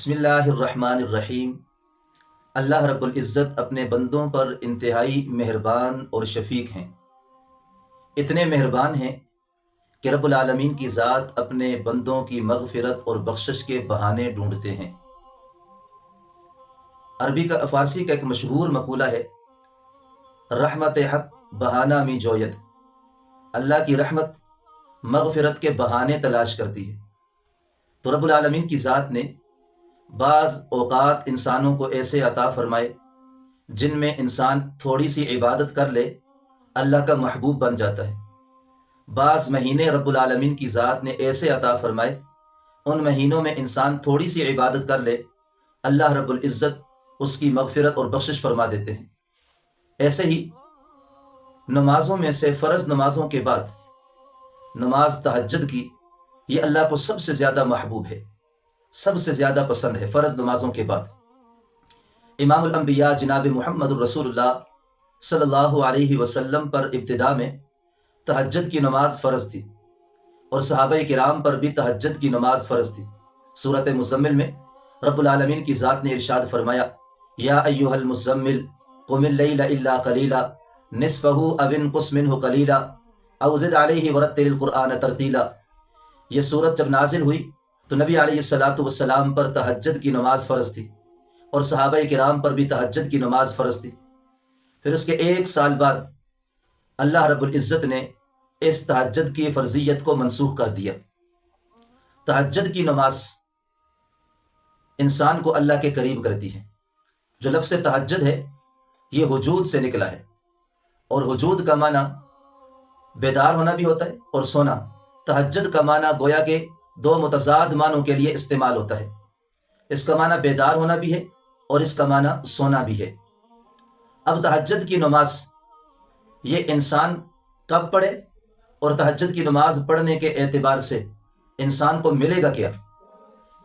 بسم اللہ الرحمن الرحیم۔ اللہ رب العزت اپنے بندوں پر انتہائی مہربان اور شفیق ہیں۔ اتنے مہربان ہیں کہ رب العالمین کی ذات اپنے بندوں کی مغفرت اور بخشش کے بہانے ڈھونڈتے ہیں۔ فارسی کا ایک مشہور مقولہ ہے، رحمت حق بہانہ می جوید۔ اللہ کی رحمت مغفرت کے بہانے تلاش کرتی ہے۔ تو رب العالمین کی ذات نے بعض اوقات انسانوں کو ایسے عطا فرمائے جن میں انسان تھوڑی سی عبادت کر لے اللہ کا محبوب بن جاتا ہے۔ بعض مہینے رب العالمین کی ذات نے ایسے عطا فرمائے، ان مہینوں میں انسان تھوڑی سی عبادت کر لے اللہ رب العزت اس کی مغفرت اور بخشش فرما دیتے ہیں۔ ایسے ہی نمازوں میں سے فرض نمازوں کے بعد نماز تہجد کی، یہ اللہ کو سب سے زیادہ محبوب ہے، سب سے زیادہ پسند ہے۔ فرض نمازوں کے بعد امام الانبیاء جناب محمد الرسول اللہ صلی اللہ علیہ وسلم پر ابتدا میں تہجد کی نماز فرض تھی، اور صحابہ کرام پر بھی تہجد کی نماز فرض تھی۔ سورۃ مزمل میں رب العالمین کی ذات نے ارشاد فرمایا، یا ایھا المزمل قم اللیل الا قلیلا نصفہ او انقص منہ قلیلا او زد علیہ ورتل القرآن ترتیلا۔ یہ سورت جب نازل ہوئی تو نبی علیہ السلام پر تہجد کی نماز فرض تھی، اور صحابہ کرام پر بھی تہجد کی نماز فرض تھی۔ پھر اس کے 1 سال بعد اللہ رب العزت نے اس تہجد کی فرضیت کو منسوخ کر دیا۔ تہجد کی نماز انسان کو اللہ کے قریب کرتی ہے۔ جو لفظ تہجد ہے یہ وجود سے نکلا ہے، اور وجود کا معنی بیدار ہونا بھی ہوتا ہے اور سونا۔ تہجد کا معنی گویا کہ 2 متضاد معنوں کے لیے استعمال ہوتا ہے۔ اس کا معنی بیدار ہونا بھی ہے اور اس کا معنی سونا بھی ہے۔ اب تہجد کی نماز یہ انسان کب پڑھے، اور تہجد کی نماز پڑھنے کے اعتبار سے انسان کو ملے گا کیا؟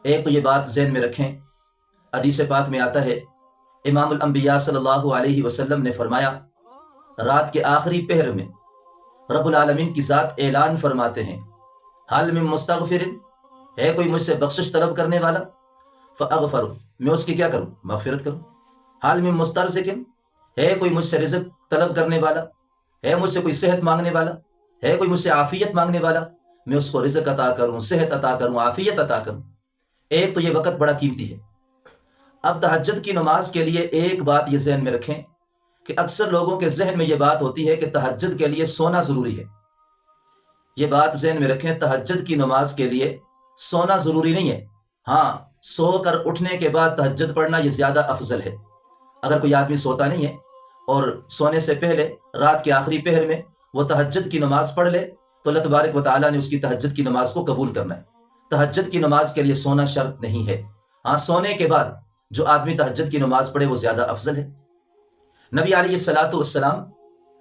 ایک تو یہ بات ذہن میں رکھیں، حدیث پاک میں آتا ہے، امام الانبیاء صلی اللہ علیہ وسلم نے فرمایا، رات کے آخری پہر میں رب العالمین کی ذات اعلان فرماتے ہیں، حل من مستغفر، ہے کوئی مجھ سے بخشش طلب کرنے والا؟ فاغفر، میں اس کی کیا کروں؟ مغفرت کروں۔ حل من مسترزق، ہے کوئی مجھ سے رزق طلب کرنے والا؟ ہے مجھ سے کوئی صحت مانگنے والا؟ ہے کوئی مجھ سے عافیت مانگنے والا؟ میں اس کو رزق عطا کروں، صحت عطا کروں، عافیت عطا کروں۔ ایک تو یہ وقت بڑا قیمتی ہے۔ اب تہجد کی نماز کے لیے ایک بات یہ ذہن میں رکھیں کہ اکثر لوگوں کے ذہن میں یہ بات ہوتی ہے کہ تہجد کے لیے سونا ضروری ہے۔ یہ بات ذہن میں رکھیں، تہجد کی نماز کے لیے سونا ضروری نہیں ہے۔ ہاں، سو کر اٹھنے کے بعد تہجد پڑھنا یہ زیادہ افضل ہے۔ اگر کوئی آدمی سوتا نہیں ہے اور سونے سے پہلے رات کے آخری پہر میں وہ تہجد کی نماز پڑھ لے تو اللہ تبارک و تعالیٰ نے اس کی تہجد کی نماز کو قبول کرنا ہے۔ تہجد کی نماز کے لیے سونا شرط نہیں ہے۔ ہاں، سونے کے بعد جو آدمی تہجد کی نماز پڑھے وہ زیادہ افضل ہے۔ نبی علیہ السلام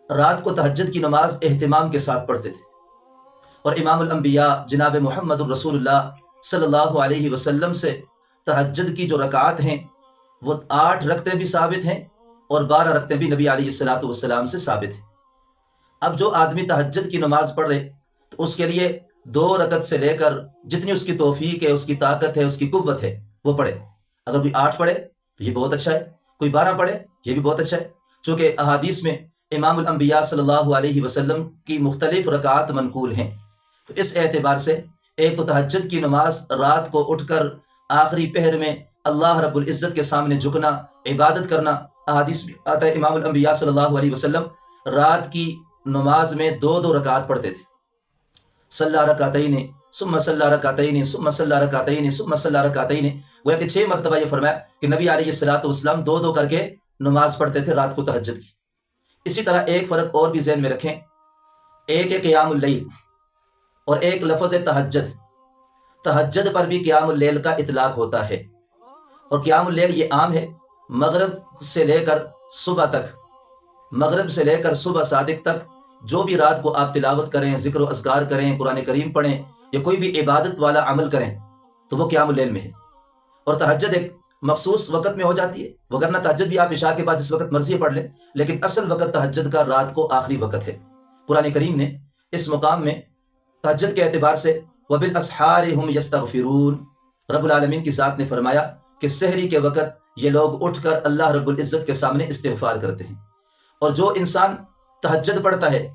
رات کو تہجد کی نماز اہتمام کے ساتھ پڑھتے تھے، اور امام الانبیاء جناب محمد الرسول اللہ صلی اللہ علیہ وسلم سے تہجد کی جو رکعات ہیں وہ 8 رکعتیں بھی ثابت ہیں، اور 12 رکعتیں بھی نبی علیہ السلام سے ثابت ہیں۔ اب جو آدمی تہجد کی نماز پڑھ رہے تو اس کے لیے 2 رکعت سے لے کر جتنی اس کی توفیق ہے، اس کی طاقت ہے، اس کی قوت ہے، وہ پڑھے۔ اگر کوئی 8 پڑھے تو یہ بہت اچھا ہے، کوئی 12 پڑھے یہ بھی بہت اچھا ہے، چونکہ احادیث میں امام الانبیاء صلی اللہ علیہ وسلم کی مختلف رکعات منقول ہیں۔ تو اس اعتبار سے ایک تو تہجد کی نماز رات کو اٹھ کر آخری پہر میں اللہ رب العزت کے سامنے جھکنا، عبادت کرنا، احادیث میں آتا ہے امام الانبیاء صلی اللہ علیہ وسلم رات کی نماز میں 2 رکعات پڑھتے تھے۔ صلی رکعتین ثم صلی رکعتین ثم صلی رکعتین ثم صلی رکعتین، گویا کہ 6 مرتبہ یہ فرمایا کہ نبی علیہ السلام 2 کر کے نماز پڑھتے تھے رات کو تہجد کی۔ اسی طرح ایک فرق اور بھی ذہن میں رکھیں، ایک ہے قیام اللیل اور ایک لفظ ہے تہجد۔ تہجد پر بھی قیام اللیل کا اطلاق ہوتا ہے، اور قیام اللیل یہ عام ہے مغرب سے لے کر صبح تک، مغرب سے لے کر صبح صادق تک جو بھی رات کو آپ تلاوت کریں، ذکر و اذکار کریں، قرآن کریم پڑھیں یا کوئی بھی عبادت والا عمل کریں تو وہ قیام اللیل میں ہے۔ اور تہجد ایک مخصوص وقت میں ہو جاتی ہے، وگرنہ تہجد بھی آپ عشاء کے بعد جس وقت مرضی پڑھ لیں، لیکن اصل وقت تہجد کا رات کو آخری وقت ہے۔ قرآن کریم نے اس مقام میں تہجد کے اعتبار سے وَبِالْأَسْحَارِ هُمْ يَسْتَغْفِرُونَ، رب العالمین کی ذات نے فرمایا کہ سحری کے وقت یہ لوگ اٹھ کر اللہ رب العزت کے سامنے استغفار کرتے ہیں۔ اور جو انسان تہجد پڑھتا ہے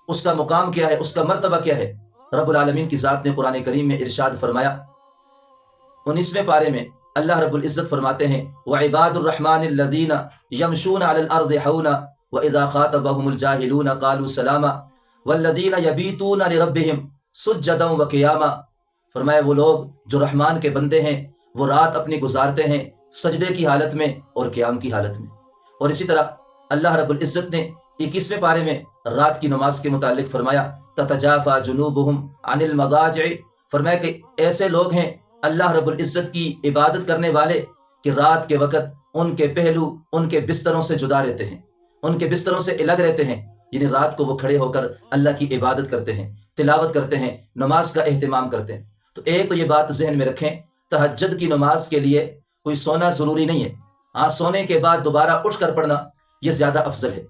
اس کا مقام کیا ہے، اس کا مرتبہ کیا ہے؟ رب العالمین کی ذات نے قرآن کریم میں ارشاد فرمایا 19ویں پارے میں اللہ رب العزت فرماتے ہیں وَعِبَادُ الرَّحْمَنِ الَّذِينَ يَمْشُونَ عَلَى الْأَرْضِ حَوْنًا وَإِذَا خَاطَبَهُمُ الْجَاهِلُونَ قَالُوا سَلَامًا وَالَّذِينَ يَبِيتُونَ لِرَبِّهِمْ سُجَّدًا وَقِيَامًا۔ فرمایا وہ لوگ جو رحمان کے بندے ہیں وہ رات اپنی گزارتے ہیں سجدے کی حالت میں اور قیام کی حالت میں۔ اور اسی طرح اللہ رب العزت نے 21ویں پارے میں رات کی نماز کے متعلق فرمایا تتجافى جنوبهم عن المضاجع، فرمایا کہ ایسے لوگ ہیں اللہ رب العزت کی عبادت کرنے والے کہ رات کے وقت ان کے پہلو ان کے بستروں سے جدا رہتے ہیں، ان کے بستروں سے الگ رہتے ہیں، یعنی رات کو وہ کھڑے ہو کر اللہ کی عبادت کرتے ہیں، تلاوت کرتے ہیں، نماز کا اہتمام کرتے ہیں۔ تو ایک تو یہ بات ذہن میں رکھیں، تہجد کی نماز کے لیے کوئی سونا ضروری نہیں ہے، ہاں سونے کے بعد دوبارہ اٹھ کر پڑھنا یہ زیادہ افضل ہے،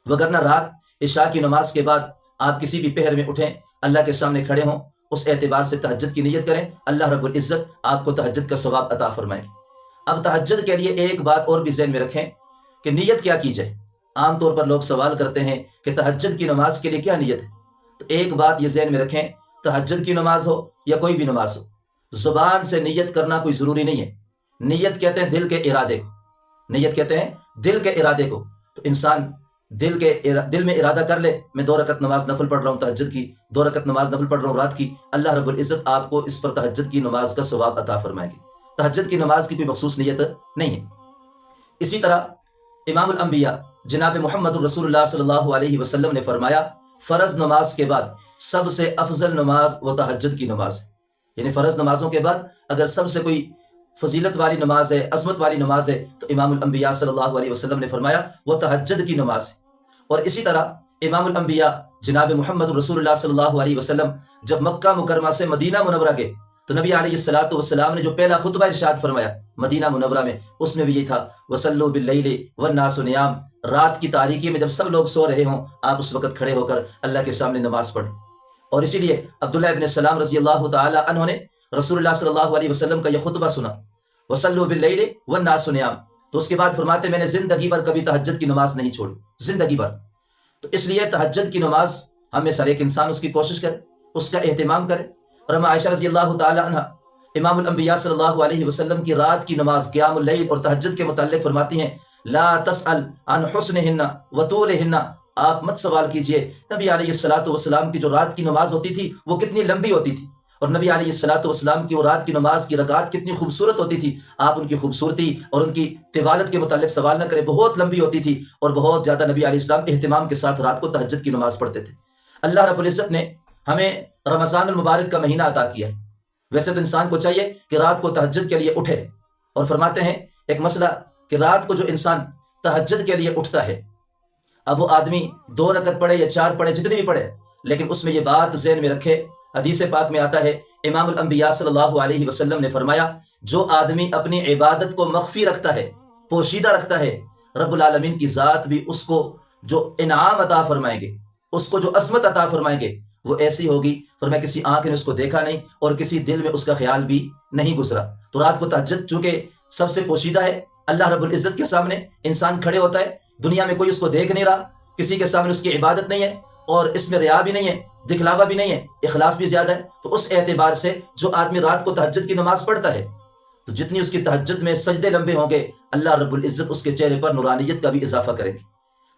وگرنہ رات عشاء کی نماز کے بعد آپ کسی بھی پہر میں اٹھیں، اللہ کے سامنے کھڑے ہوں، اس اعتبار سے تہجد کی نیت کریں، اللہ رب العزت آپ کو تہجد کا ثواب عطا فرمائے گی۔ اب تہجد کے لیے ایک بات اور بھی ذہن میں رکھیں کہ نیت کیا کی جائے۔ عام طور پر لوگ سوال کرتے ہیں کہ تہجد کی نماز کے لیے کیا نیت ہے؟ تو ایک بات یہ ذہن میں رکھیں، تہجد کی نماز ہو یا کوئی بھی نماز ہو، زبان سے نیت کرنا کوئی ضروری نہیں ہے۔ نیت کہتے ہیں دل کے ارادے کو، نیت کہتے ہیں دل کے ارادے کو۔ تو انسان دل میں ارادہ کر لے میں 2 رکعت نماز نفل پڑھ رہا ہوں تہجد کی، 2 رکعت نماز نفل پڑھ رہا ہوں رات کی، اللہ رب العزت آپ کو اس پر تہجد کی نماز کا ثواب عطا فرمائے گی۔ تہجد کی نماز کی کوئی مخصوص نیت نہیں ہے۔ اسی طرح امام الانبیاء جناب محمد رسول اللہ صلی اللہ علیہ وسلم نے فرمایا فرض نماز کے بعد سب سے افضل نماز وہ تہجد کی نماز ہے۔ یعنی فرض نمازوں کے بعد اگر سب سے کوئی فضیلت والی نماز ہے، عظمت والی نماز ہے، تو امام الانبیاء صلی اللہ علیہ وسلم نے فرمایا وہ تہجد کی نماز ہے۔ اور اسی طرح امام الانبیاء جناب محمد رسول اللہ صلی اللہ علیہ وسلم جب مکہ مکرمہ سے مدینہ منورہ گئے تو نبی علیہ الصلوۃ نے جو پہلا خطبہ ارشاد فرمایا مدینہ منورہ میں، اس میں بھی یہ تھا وَصَلُّوا بِاللَّيْلِ وَالنَّاسُ نِيَامٌ، رات کی تاریکی میں جب سب لوگ سو رہے ہوں آپ اس وقت کھڑے ہو کر اللہ کے سامنے نماز پڑھیں۔ اور اسی لیے عبداللہ ابن سلام رضی اللہ تعالی عنہ نے رسول اللہ صلی اللہ علیہ وسلم کا یہ خطبہ سنا وَصَلُّوا بِاللَّيْلِ وَالنَّاسُ نِيَامٌ، تو اس کے بعد فرماتے میں نے زندگی بھر کبھی تہجد کی نماز نہیں چھوڑی، زندگی بھر۔ تو اس لیے تہجد کی نماز ہمیشہ ایک انسان اس کی کوشش کرے، اس کا اہتمام کرے۔ اور ہم عائشہ رضی اللہ تعالی عنہ امام الانبیاء صلی اللہ علیہ وسلم کی رات کی نماز قیام اللیل اور تہجد کے متعلق فرماتی ہیں لا تسأل عن حسنہن وطولہن، آپ مت سوال کیجئے نبی علیہ السلام کی جو رات کی نماز ہوتی تھی وہ کتنی لمبی ہوتی تھی، اور نبی علیہ السلام کی وہ رات کی نماز کی رکعات کتنی خوبصورت ہوتی تھی، آپ ان کی خوبصورتی اور ان کی طوالت کے متعلق سوال نہ کریں، بہت لمبی ہوتی تھی اور بہت زیادہ نبی علیہ السلام اہتمام کے ساتھ رات کو تہجد کی نماز پڑھتے تھے۔ اللہ رب العزت نے ہمیں رمضان المبارک کا مہینہ عطا کیا ہے، ویسے تو انسان کو چاہیے کہ رات کو تہجد کے لیے اٹھے، اور فرماتے ہیں ایک مسئلہ کہ رات کو جو انسان تہجد کے لیے اٹھتا ہے اب وہ آدمی 2 رکعت پڑھے یا 4 پڑھے جتنی بھی پڑھے، لیکن اس میں یہ بات ذہن میں رکھے، حدیث پاک میں آتا ہے امام الانبیاء صلی اللہ علیہ وسلم نے فرمایا جو آدمی اپنی عبادت کو مخفی رکھتا ہے، پوشیدہ رکھتا ہے، رب العالمین کی ذات بھی اس کو جو انعام عطا فرمائیں گے، اس کو جو عظمت عطا فرمائیں گے وہ ایسی ہوگی، فرمایا کسی آنکھ نے اس کو دیکھا نہیں اور کسی دل میں اس کا خیال بھی نہیں گزرا۔ تو رات کو تہجد چونکہ سب سے پوشیدہ ہے، اللہ رب العزت کے سامنے انسان کھڑے ہوتا ہے، دنیا میں کوئی اس کو دیکھ نہیں رہا، کسی کے سامنے اس کی عبادت نہیں ہے اور اس میں ریا بھی نہیں ہے، دکھلاوا بھی نہیں ہے، اخلاص بھی زیادہ ہے، تو اس اعتبار سے جو آدمی رات کو تہجد کی نماز پڑھتا ہے تو جتنی اس کی تہجد میں سجدے لمبے ہوں گے اللہ رب العزت اس کے چہرے پر نورانیت کا بھی اضافہ کریں گے۔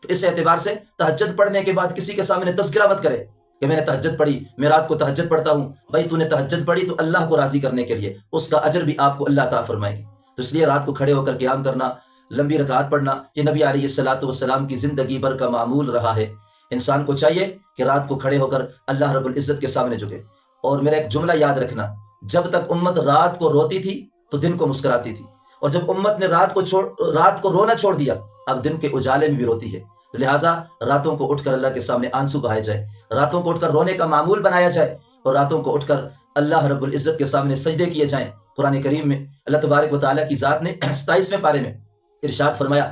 تو اس اعتبار سے تہجد پڑھنے کے بعد کسی کے سامنے تذکرہ مت کرے کہ میں نے تہجد پڑھی، میں رات کو تہجد پڑھتا ہوں، بھائی تو نے تہجد پڑھی تو اللہ کو راضی کرنے کے لیے، اس کا اجر بھی آپ کو اللہ عطا فرمائے گے۔ تو اس لیے رات کو کھڑے ہو کر قیام کرنا، لمبی رکعات پڑھنا، یہ نبی علیہ السلام کی زندگی بھر کا معمول رہا ہے۔ انسان کو چاہیے کہ رات کو کھڑے ہو کر اللہ رب العزت کے سامنے جھکے۔ اور میرا ایک جملہ یاد رکھنا، جب تک امت رات کو روتی تھی تو دن کو مسکراتی تھی، اور جب امت نے رات کو رونا چھوڑ دیا اب دن کے اجالے میں بھی روتی ہے۔ تو لہٰذا راتوں کو اٹھ کر اللہ کے سامنے آنسو بہائے جائے، راتوں کو اٹھ کر رونے کا معمول بنایا جائے، اور راتوں کو اٹھ کر اللہ رب العزت کے سامنے سجدے کیے جائیں۔ قرآن کریم میں اللہ تبارک و تعالیٰ کی ذات نے 27ویں پارے میں ارشاد فرمایا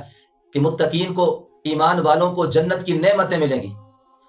کہ متقین کو، ایمان والوں کو جنت کی نعمتیں ملیں گی،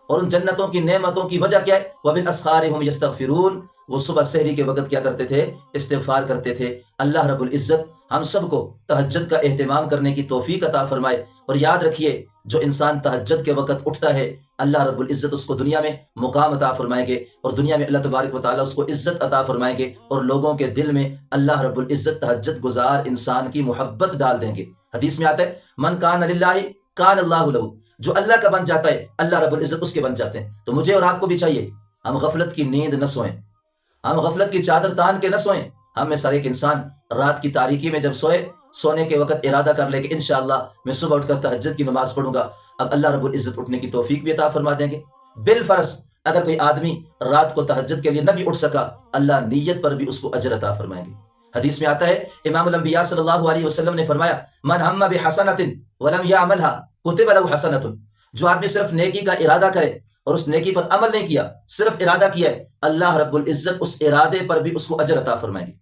اور ان جنتوں کی نعمتوں کی وجہ کیا ہے؟ وَبِالْأَسْحَارِ هُمْ يَسْتَغْفِرُونَ، وہ صبح سحری کے وقت کیا کرتے تھے؟ استغفار کرتے تھے۔ اللہ رب العزت ہم سب کو تہجد کا اہتمام کرنے کی توفیق عطا فرمائے۔ اور یاد رکھیے، جو انسان تہجد کے وقت اٹھتا ہے اللہ رب العزت اس کو دنیا میں مقام عطا فرمائیں گے، اور دنیا میں اللہ تبارک و تعالیٰ اس کو عزت عطا فرمائیں گے، اور لوگوں کے دل میں اللہ رب العزت تہجد گزار انسان کی محبت ڈال دیں گے۔ حدیث میں آتا ہے من کان للہ کان اللہ لہ، جو اللہ کا بن جاتا ہے اللہ رب العزت اس کے بن جاتے ہیں۔ تو مجھے اور آپ کو بھی چاہیے ہم غفلت کی نیند نہ سوئیں، ہم غفلت کی چادر تان کے نہ سوئیں۔ ہم میں سے ہر ایک انسان رات کی تاریکی میں جب سونے کے وقت ارادہ کر لے کہ انشاءاللہ میں صبح اٹھ کر تہجد کی نماز پڑھوں گا، اب اللہ رب العزت اٹھنے کی توفیق بھی عطا فرما دیں گے۔ بالفرض اگر کوئی آدمی رات کو تہجد کے لیے نہ بھی اٹھ سکا، اللہ نیت پر بھی اس کو اجر عطا فرمائیں گے۔ حدیث میں آتا ہے امام الانبیاء صلی اللہ علیہ وسلم نے فرمایا من ہم بحسنۃ ولم یعملها کتب له حسنۃ، جو آدمی صرف نیکی کا ارادہ کرے اور اس نیکی پر عمل نہیں کیا، صرف ارادہ کیا ہے، اللہ رب العزت اس ارادے پر بھی اس کو اجر عطا فرمائیں گے۔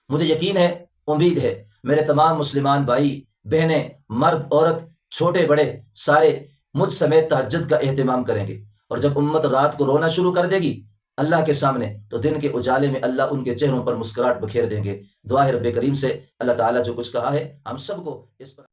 مجھے یقین ہے، امید ہے میرے تمام مسلمان بھائی بہنیں، مرد عورت، چھوٹے بڑے سارے مجھ سمیت تہجد کا اہتمام کریں گے، اور جب امت رات کو رونا شروع کر دے گی اللہ کے سامنے تو دن کے اجالے میں اللہ ان کے چہروں پر مسکراہٹ بکھیر دیں گے۔ دعا ہے رب کریم سے اللہ تعالیٰ جو کچھ کہا ہے ہم سب کو اس پر